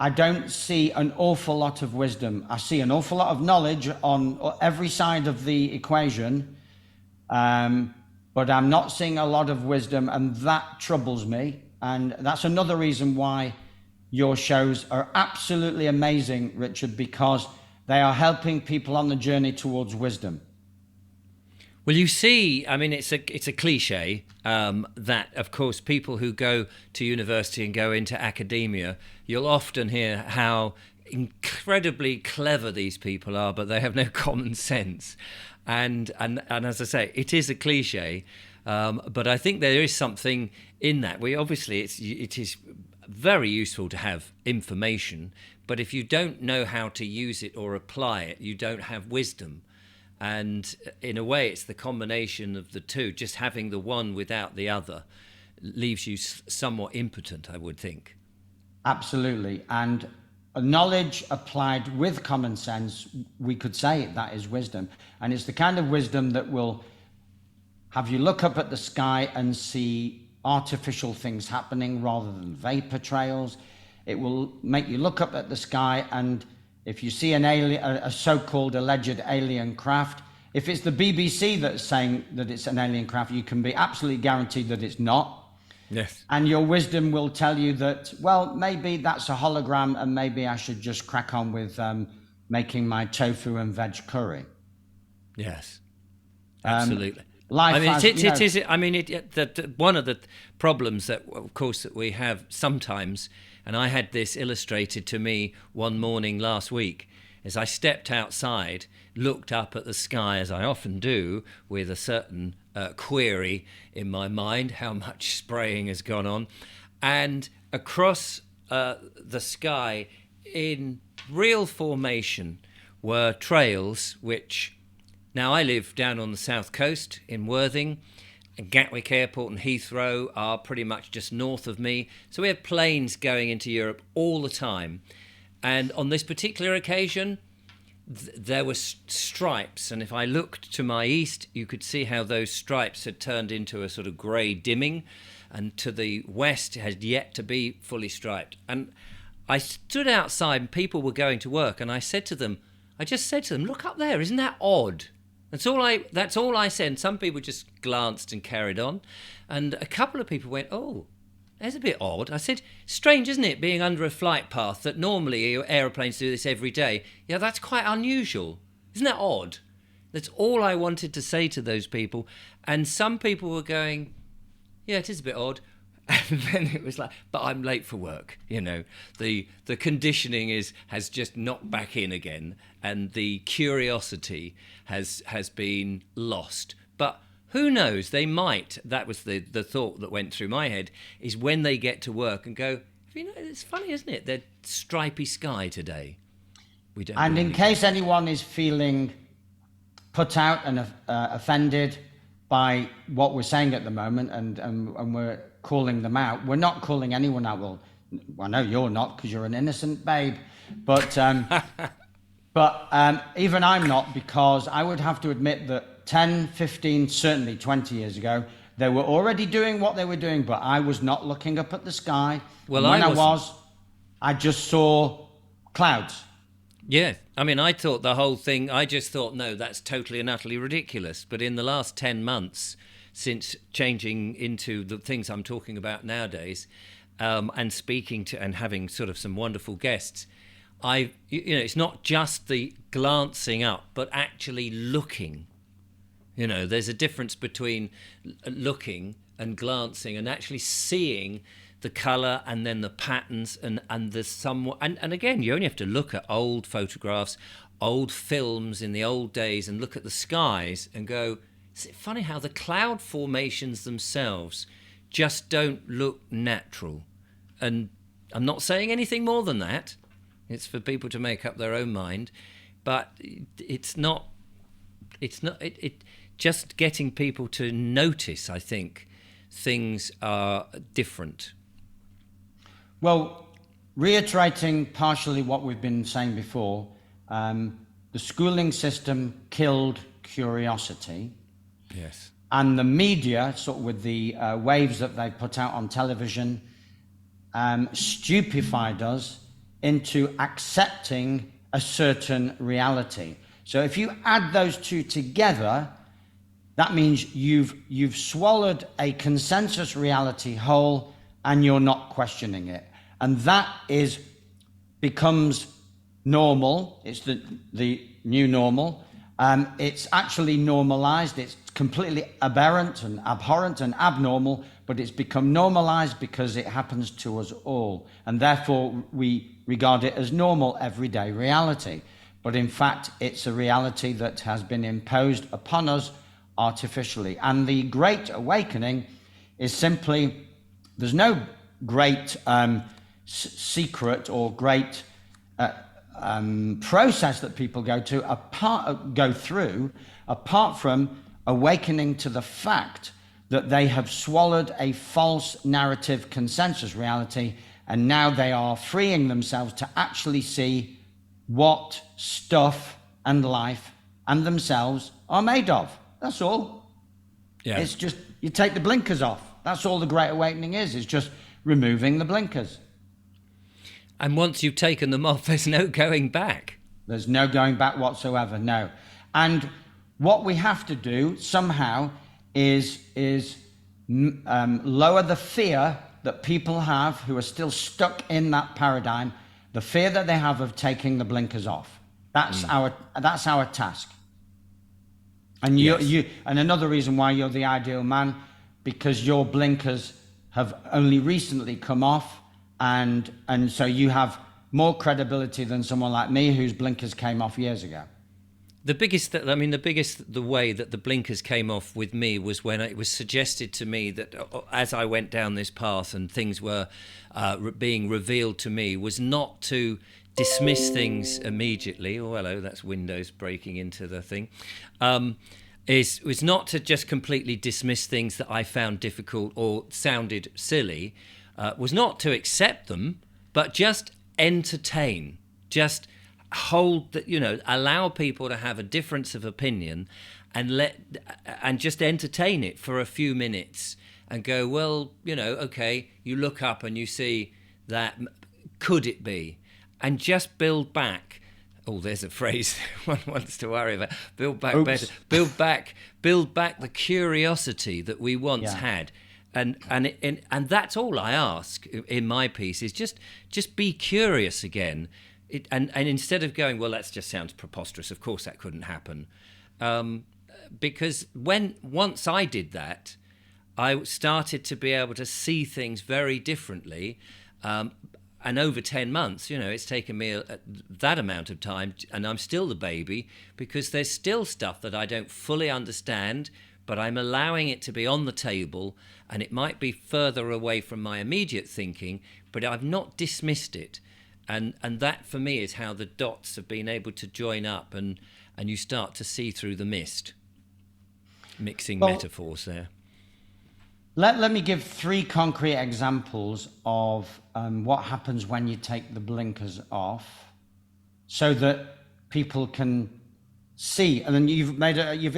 I don't see an awful lot of wisdom. I see an awful lot of knowledge on every side of the equation, but I'm not seeing a lot of wisdom, and that troubles me. And that's another reason why your shows are absolutely amazing, Richard, because they are helping people on the journey towards wisdom. Well, you see, I mean, it's a cliche that, of course, people who go to university and go into academia, you'll often hear how incredibly clever these people are, but they have no common sense. And as I say, it is a cliche, but I think there is something in that. It is very useful to have information, but if you don't know how to use it or apply it, you don't have wisdom. And in a way, it's the combination of the two. Just having the one without the other leaves you somewhat impotent, I would think. Absolutely. And knowledge applied with common sense, we could say that is wisdom. And it's the kind of wisdom that will have you look up at the sky and see artificial things happening rather than vapor trails. It will make you look up at the sky, and if you see an alien, a so-called alleged alien craft, if it's the BBC that's saying that it's an alien craft, you can be absolutely guaranteed that it's not. Yes. And your wisdom will tell you that, well, maybe that's a hologram, and maybe I should just crack on with making my tofu and veg curry. One of the problems that, of course, that we have sometimes, and I had this illustrated to me one morning last week, as I stepped outside, looked up at the sky, as I often do, with a certain query in my mind, how much spraying has gone on, and across the sky, in real formation, were trails which... Now, I live down on the south coast in Worthing, and Gatwick Airport and Heathrow are pretty much just north of me. So we have planes going into Europe all the time. And on this particular occasion, there were stripes. And if I looked to my east, you could see how those stripes had turned into a sort of grey dimming. and to the west has yet to be fully striped. And I stood outside and people were going to work, and I just said to them, look up there, isn't that odd? That's all I said. And some people just glanced and carried on. And a couple of people went, oh, that's a bit odd. I said, strange, isn't it, being under a flight path that normally aeroplanes do this every day? Yeah, that's quite unusual. Isn't that odd? That's all I wanted to say to those people. And some people were going, yeah, it is a bit odd. And then it was like, but I'm late for work. The conditioning has just knocked back in again, and the curiosity has been lost. But who knows? They might. That was the thought that went through my head, is when they get to work and go, it's funny, isn't it? The stripy sky today. We don't. And in case anyone is feeling put out and offended by what we're saying at the moment, and we're calling them out, we're not calling anyone out. Well, I know you're not, because you're an innocent babe, but even I'm not, because I would have to admit that 10, 15, certainly 20 years ago, they were already doing what they were doing, but I was not looking up at the sky. Well, when I just saw clouds. Yeah, I thought the whole thing, I just thought, no, that's totally and utterly ridiculous. But in the last 10 months, since changing into the things I'm talking about nowadays, and speaking to and having sort of some wonderful guests, it's not just the glancing up, but actually looking. There's a difference between looking and glancing and actually seeing the colour and then the patterns and the somewhat. And again, you only have to look at old photographs, old films in the old days, and look at the skies and go, is it funny how the cloud formations themselves just don't look natural? And I'm not saying anything more than that. It's for people to make up their own mind. But it's not just getting people to notice, I think, things are different. Well, reiterating partially what we've been saying before, the schooling system killed curiosity. Yes. And the media, sort of with the waves that they put out on television, stupefied us into accepting a certain reality. So if you add those two together, that means you've swallowed a consensus reality whole, and you're not questioning it. And that becomes normal. It's the new normal. It's actually normalized. It's completely aberrant and abhorrent and abnormal, but it's become normalized because it happens to us all. And therefore, we regard it as normal, everyday reality. But in fact, it's a reality that has been imposed upon us artificially. And the Great Awakening is simply, there's no great secret or great process that people go through apart from awakening to the fact that they have swallowed a false narrative consensus reality, and now they are freeing themselves to actually see what stuff and life and themselves are made of. That's all. Yeah. It's just, you take the blinkers off. That's all the Great Awakening is. It's just removing the blinkers. And once you've taken them off, there's no going back. There's no going back whatsoever, no. And what we have to do somehow is lower the fear that people have who are still stuck in that paradigm, the fear that they have of taking the blinkers off. That's our task. And and another reason why you're the ideal man, because your blinkers have only recently come off, and so you have more credibility than someone like me whose blinkers came off years ago. The way that the blinkers came off with me was when it was suggested to me that as I went down this path and things were being revealed to me, was not to dismiss things immediately. Oh, hello, that's Windows breaking into the thing. Was not to just completely dismiss things that I found difficult or sounded silly, was not to accept them, but just entertain, just hold that, allow people to have a difference of opinion and just entertain it for a few minutes and go, well, okay, you look up and you see that, could it be? And just build back. Oh, there's a phrase one wants to worry about. Build back better. Build back the curiosity that we once had. And that's all I ask in my piece, is just be curious again. And instead of going, well, that just sounds preposterous, of course that couldn't happen. Because once I did that, I started to be able to see things very differently. And over 10 months, it's taken me that amount of time, and I'm still the baby, because there's still stuff that I don't fully understand, but I'm allowing it to be on the table, and it might be further away from my immediate thinking, but I've not dismissed it. And that, for me, is how the dots have been able to join up, and you start to see through the mist. Mixing metaphors there. Let me give 3 concrete examples of what happens when you take the blinkers off, so that people can see. And then you've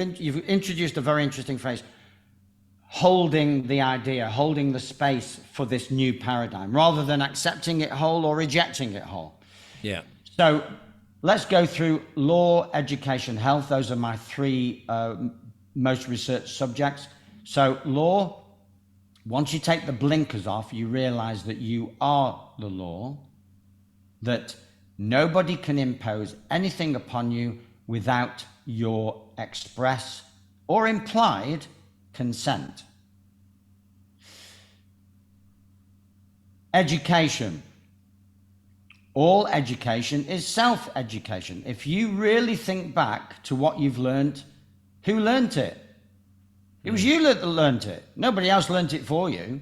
introduced a very interesting phrase: holding the idea, holding the space for this new paradigm, rather than accepting it whole or rejecting it whole. Yeah. So let's go through law, education, health. Those are my 3 most researched subjects. So law. Once you take the blinkers off, you realize that you are the law, that nobody can impose anything upon you without your express or implied consent. Education. All education is self-education. If you really think back to what you've learned, who learned it? It was you that learned it. Nobody else learned it for you.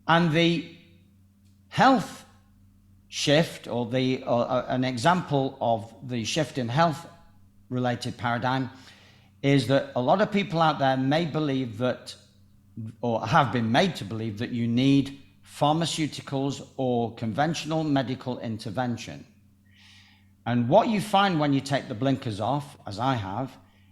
And the health shift, or an example of the shift in health-related paradigm, is that a lot of people out there may believe that, or have been made to believe, that you need pharmaceuticals or conventional medical intervention. And what you find when you take the blinkers off, as I have,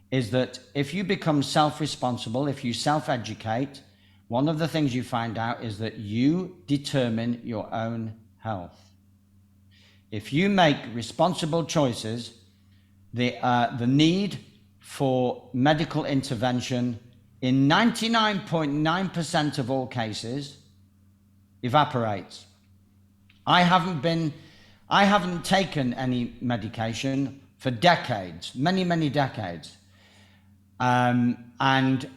is that if you become self-responsible, if you self-educate, one of the things you find out is that you determine your own health. If you make responsible choices, the need for medical intervention in 99.9% of all cases evaporates. I haven't taken any medication for decades, many decades. And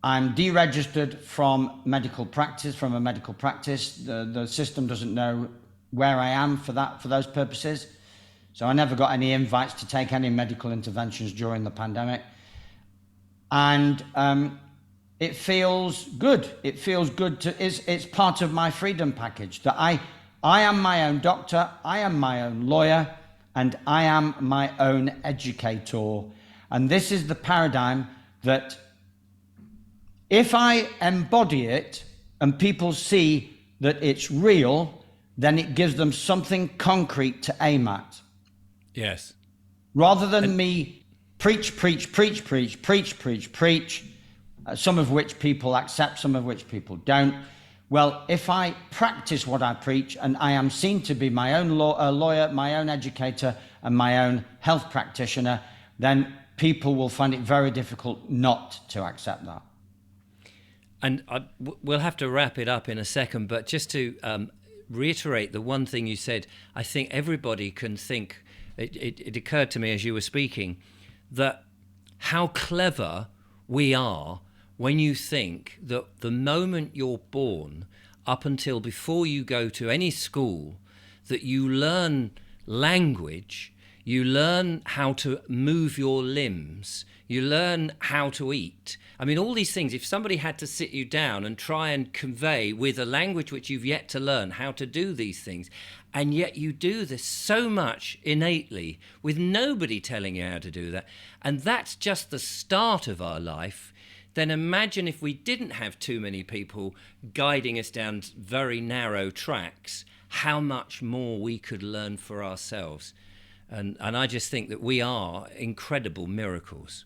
I'm deregistered from a medical practice. The system doesn't know where I am for those purposes. So I never got any invites to take any medical interventions during the pandemic. And it feels good. It feels good it's part of my freedom package, that I am my own doctor, I am my own lawyer, and I am my own educator. And this is the paradigm that if I embody it and people see that it's real, then it gives them something concrete to aim at. Yes. Rather than me preach, some of which people accept, some of which people don't. Well, if I practice what I preach, and I am seen to be my own lawyer, my own educator, and my own health practitioner, then people will find it very difficult not to accept that. And we'll have to wrap it up in a second, but just to reiterate the one thing you said, I think everybody can think, it occurred to me as you were speaking, that how clever we are when you think that the moment you're born up until before you go to any school, that you learn language, you learn how to move your limbs, you learn how to eat. I mean, all these things, if somebody had to sit you down and try and convey with a language which you've yet to learn how to do these things, and yet you do this so much innately with nobody telling you how to do that, and that's just the start of our life, then imagine if we didn't have too many people guiding us down very narrow tracks, how much more we could learn for ourselves. And I just think that we are incredible miracles.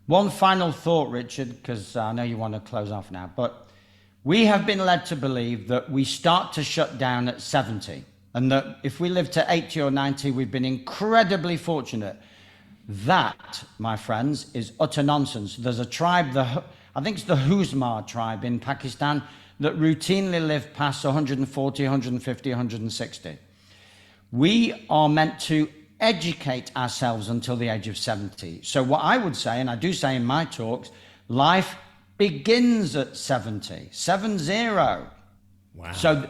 One final thought, Richard, because I know you want to close off now, but we have been led to believe that we start to shut down at 70, and that if we live to 80 or 90, we've been incredibly fortunate. That, my friends, is utter nonsense. There's a tribe, I think it's the Huzma tribe in Pakistan, that routinely live past 140, 150, 160. We are meant to educate ourselves until the age of 70. So what I would say, and I do say in my talks, life begins at 70, 70. Wow. So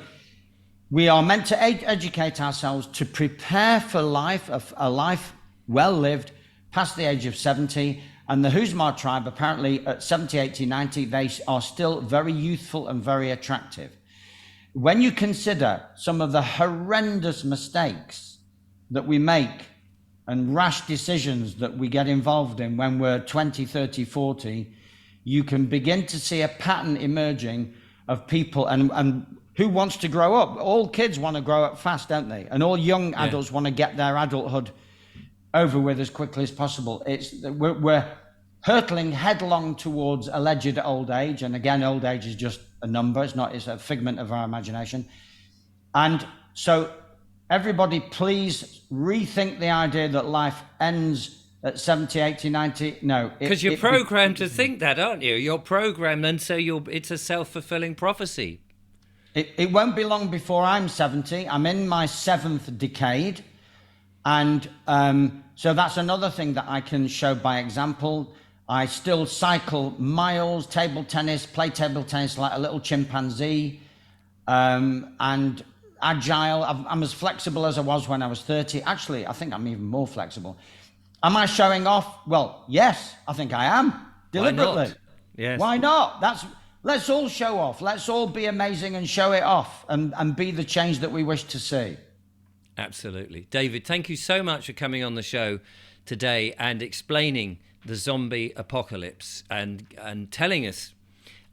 we are meant to educate ourselves to prepare for life, a life well lived past the age of 70. And the Huzma tribe, apparently at 70, 80, 90, they are still very youthful and very attractive. When you consider some of the horrendous mistakes that we make and rash decisions that we get involved in when we're 20, 30, 40, you can begin to see a pattern emerging of people and who wants to grow up. All kids want to grow up fast, don't they? And all young adults want to get their adulthood over with as quickly as possible. We're hurtling headlong towards alleged old age. And again, old age is just a number. It's a figment of our imagination. And so everybody, please rethink the idea that life ends at 70, 80, 90. No. Because you're programmed to think that, aren't you? You're programmed, and so it's a self-fulfilling prophecy. It won't be long before I'm 70. I'm in my 7th decade. And so that's another thing that I can show by example. I still cycle miles, table tennis, play table tennis like a little chimpanzee, and agile. I'm as flexible as I was when I was 30. Actually, I think I'm even more flexible. Am I showing off? Well, yes, I think I am, deliberately. Why not? Yes. Why not? Let's all show off. Let's all be amazing and show it off and be the change that we wish to see. Absolutely. David, thank you so much for coming on the show today and explaining the zombie apocalypse and telling us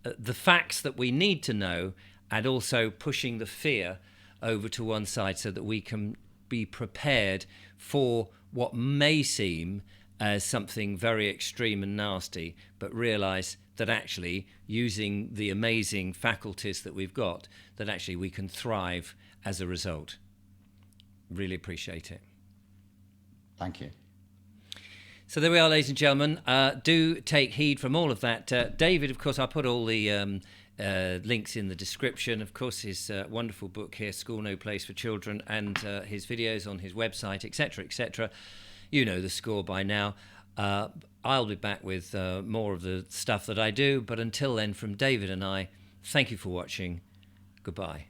the facts that we need to know, and also pushing the fear over to one side so that we can be prepared for what may seem as something very extreme and nasty, but realise that actually, using the amazing faculties that we've got, that actually we can thrive as a result. Really appreciate it. Thank you. So there we are, ladies and gentlemen. Do take heed from all of that. David, of course, I'll put all the links in the description. Of course, his wonderful book here, School No Place for Children, and his videos on his website, etc., etc. You know the score by now. I'll be back with more of the stuff that I do. But until then, from David and I, thank you for watching. Goodbye.